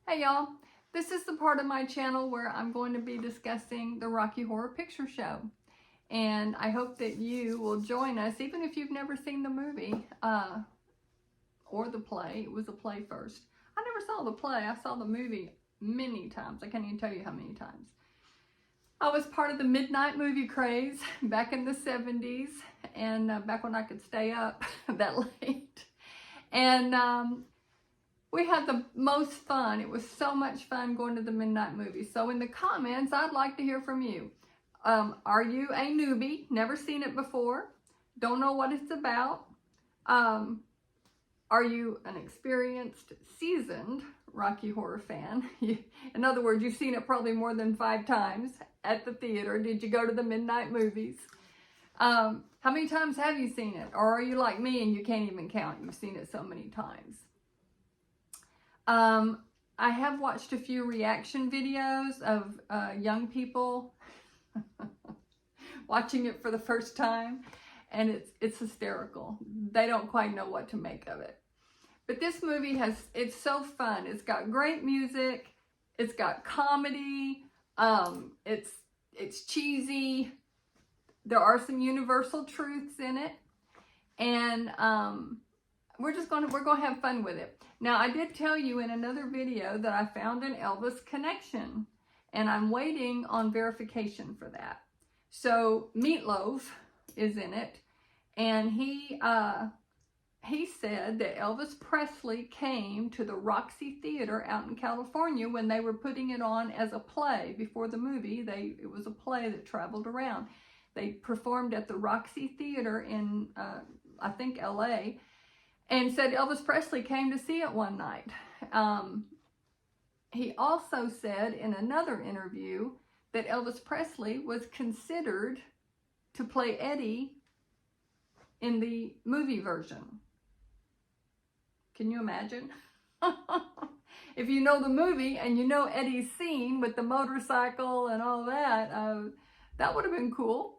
Hey y'all, this is the part of my channel where I'm going to be discussing the Rocky Horror Picture Show. And I hope that you will join us, even if you've never seen the movie or the play. It was a play first. I never saw the play. I saw the movie many times. I can't even tell you how many times. I was part of the midnight movie craze back in the 70s and back when I could stay up that late. And we had the most fun. It was so much fun going to the midnight movie. So in the comments, I'd like to hear from you. Are you a newbie? Never seen it before? Don't know what it's about? Are you an experienced, seasoned Rocky Horror fan? In other words, you've seen it probably more than 5 times at the theater. Did you go to the midnight movies? How many times have you seen it? Or are you like me and you can't even count? You've seen it so many times. I have watched a few reaction videos of young people watching it for the first time, and it's hysterical. They don't quite know what to make of it. But this movie it's so fun. It's got great music, it's got comedy, it's cheesy. There are some universal truths in it, and we're gonna have fun with it. Now, I did tell you in another video that I found an Elvis connection, and I'm waiting on verification for that. So Meatloaf is in it, and he said that Elvis Presley came to the Roxy Theater out in California when they were putting it on as a play before the movie. It was a play that traveled around. They performed at the Roxy Theater in, I think, LA, and said Elvis Presley came to see it one night. He also said in another interview that Elvis Presley was considered to play Eddie in the movie version. Can you imagine? If you know the movie and you know Eddie's scene with the motorcycle and all that, that would have been cool.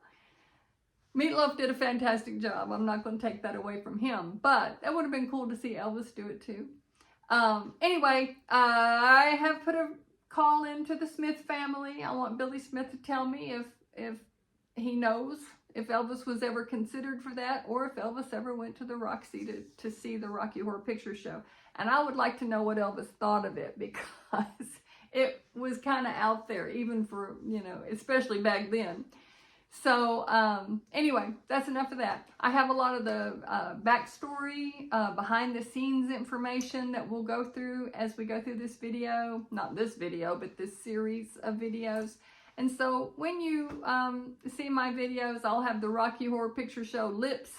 Meatloaf did a fantastic job. I'm not going to take that away from him, but that would have been cool to see Elvis do it too. Anyway, I have put a call into the Smith family. I want Billy Smith to tell me if he knows if Elvis was ever considered for that, or if Elvis ever went to the Roxy to see the Rocky Horror Picture Show. And I would like to know what Elvis thought of it, because it was kind of out there, even for, especially back then. So anyway, that's enough of that. I have a lot of the backstory, behind the scenes information that we'll go through as we go through this video. Not this video, but this series of videos. And so when you see my videos, I'll have the Rocky Horror Picture Show lips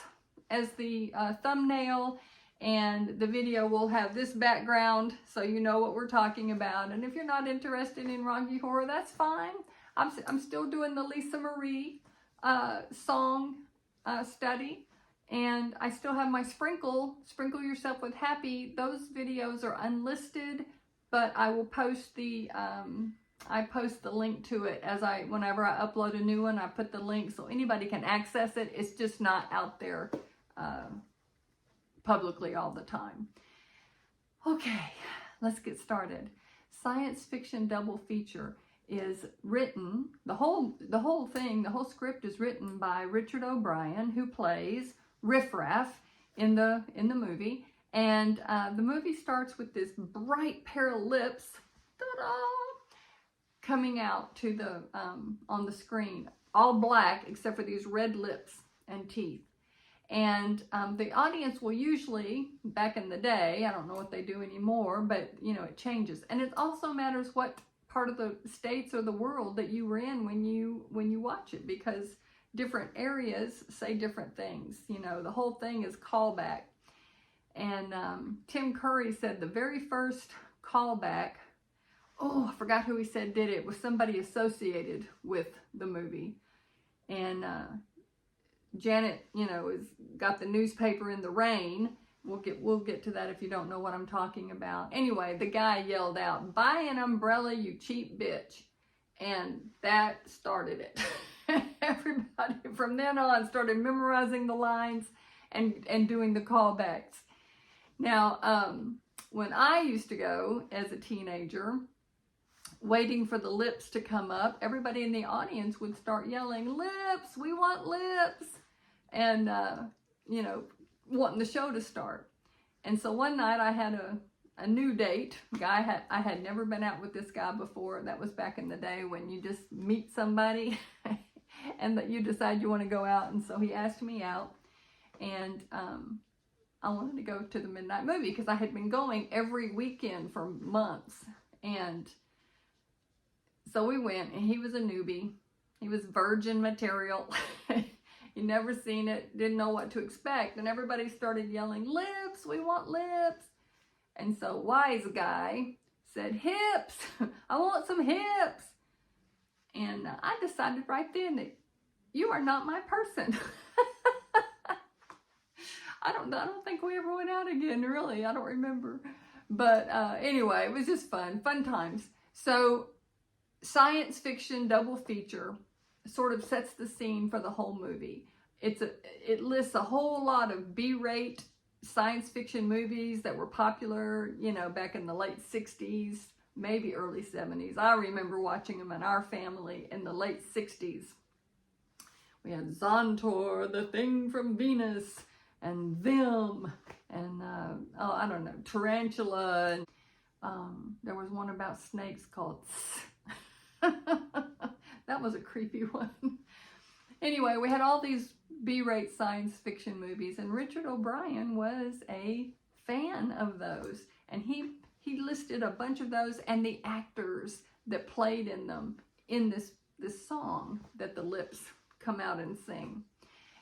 as the thumbnail, and the video will have this background so you know what we're talking about. And if you're not interested in Rocky Horror, that's fine. I'm still doing the Lisa Marie song study, and I still have my Sprinkle Yourself with Happy. Those videos are unlisted, but I will post the link to it whenever I upload a new one. I put the link so anybody can access it. It's just not out there publicly all the time. Okay, let's get started. Science fiction double feature is written, the whole script is written by Richard O'Brien, who plays Riff Raff in the movie. And the movie starts with this bright pair of lips, ta-da, coming out to the on the screen, all black except for these red lips and teeth. And the audience will usually, back in the day, I don't know what they do anymore, but it changes. And it also matters what part of the states or the world that you were in when you watch it, because different areas say different things. The whole thing is callback. And Tim Curry said the very first callback, I forgot who he said did it. It was somebody associated with the movie. And Janet, has got the newspaper in the rain. We'll get to that if you don't know what I'm talking about. Anyway, the guy yelled out, "Buy an umbrella, you cheap bitch." And that started it. Everybody from then on started memorizing the lines and doing the callbacks. Now, when I used to go as a teenager, waiting for the lips to come up, everybody in the audience would start yelling, "Lips, we want lips," and, you know, wanting the show to start. And so one night I had a new date. I had never been out with this guy before. That was back in the day when you just meet somebody and that you decide you want to go out. And so he asked me out, and I wanted to go to the midnight movie because I had been going every weekend for months. And so we went, and he was a newbie. He was virgin material. He'd never seen it, didn't know what to expect. And everybody started yelling, "Lips, we want lips." And so wise guy said, "Hips, I want some hips." And I decided right then that you are not my person. I don't think we ever went out again, really. I don't remember. But anyway, it was just fun times. So science fiction double feature sort of sets the scene for the whole movie. It lists a whole lot of B-rate science fiction movies that were popular, you know, back in the late 60s, maybe early 70s. I remember watching them in our family in the late 60s. We had Zontor, The Thing from Venus, and Them, and I don't know, Tarantula, and there was one about snakes called That was a creepy one. Anyway, we had all these B-rate science fiction movies, and Richard O'Brien was a fan of those, and he listed a bunch of those and the actors that played in them in this song that the lips come out and sing.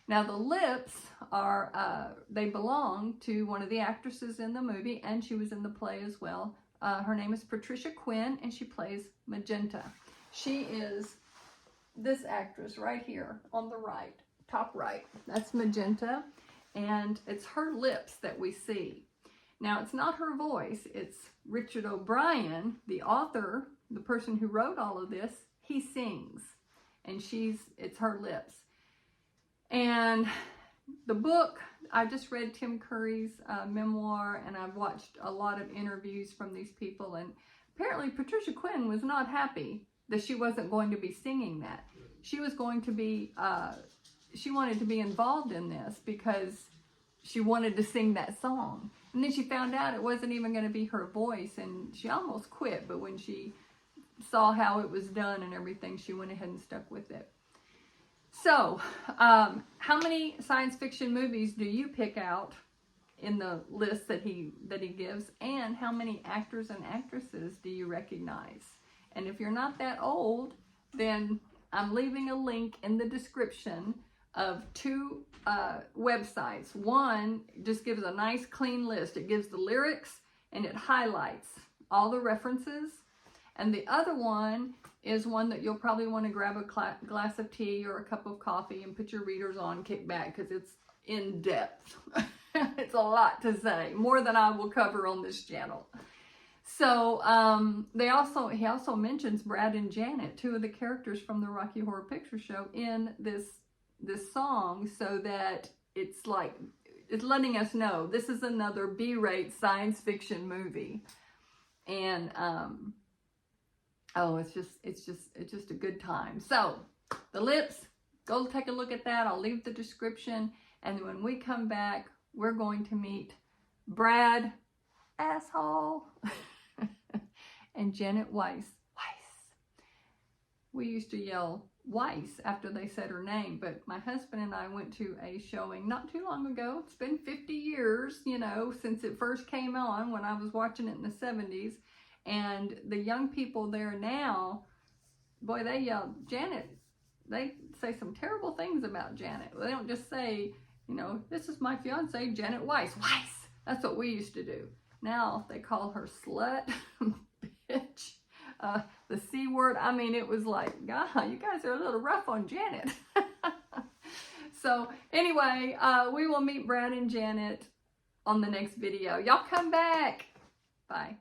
Now the lips are, they belong to one of the actresses in the movie, and she was in the play as well. Her name is Patricia Quinn, and she plays Magenta. She is this actress right here on the right, top right. That's Magenta, and it's her lips that we see. Now, it's not her voice. It's Richard O'Brien, the author, the person who wrote all of this. He sings, and it's her lips. And the book, I just read Tim Curry's memoir, and I've watched a lot of interviews from these people, and apparently Patricia Quinn was not happy that she wasn't going to be singing that. She was going to be, she wanted to be involved in this because she wanted to sing that song. And then she found out it wasn't even going to be her voice, and she almost quit. But when she saw how it was done and everything, she went ahead and stuck with it. So, how many science fiction movies do you pick out in the list that he gives? And how many actors and actresses do you recognize? And if you're not that old, then I'm leaving a link in the description of two websites. One just gives a nice clean list. It gives the lyrics and it highlights all the references. And the other one is one that you'll probably want to grab a glass of tea or a cup of coffee and put your readers on, kick back, because it's in depth. It's a lot to say, more than I will cover on this channel. So he also mentions Brad and Janet, two of the characters from the Rocky Horror Picture Show, in this song, so that it's letting us know this is another B-rate science fiction movie. And it's just a good time. So the lips, go take a look at that. I'll leave the description, and when we come back, we're going to meet Brad, asshole, and Janet Weiss. We used to yell Weiss after they said her name, but my husband and I went to a showing not too long ago. It's been 50 years, you know, since it first came on when I was watching it in the 70s. And the young people there now, boy, they yell Janet. They say some terrible things about Janet. They don't just say, you know, this is my fiance, Janet Weiss. Weiss. That's what we used to do. Now they call her slut, bitch, the C word. I mean, it was like, God, you guys are a little rough on Janet. So anyway, we will meet Brad and Janet on the next video. Y'all come back. Bye.